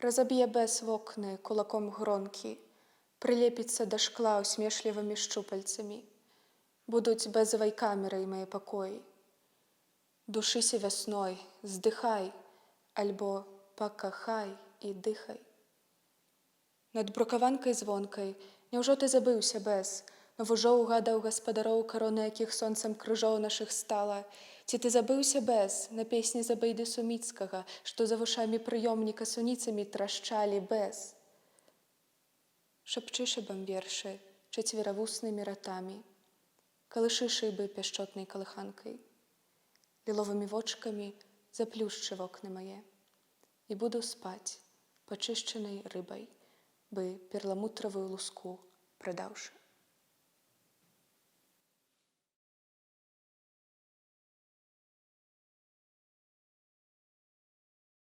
разаб'е бэс вокны кулаком гронкі, прылепіцца да шкла усмешлівымі шчупальцамі. Будуць бэзавай камерай мае пакоі. Душыся вясной, здыхай, альбо пакахай і дыхай. Над брукаванкай звонкай, няўжо ты забыўся, бэс, но ўжо ўгадаў гаспадароў, кароны якіх сонцам крыжоў нашых стала? Ці ты забыўся, бэс, на песні Забейды Суміцкага, што за вушамі прыёмніка суніцамі трашчалі, бэс? Шапчы шыбам вершы чацверавуснымі ратамі, калышы шыбы пяшчотнай калыханкай. Ліловымі вочкамі заплюшчы вокны мае, і буду спаць пачышчанай рыбай, бы перламутравую луску прадаўшы.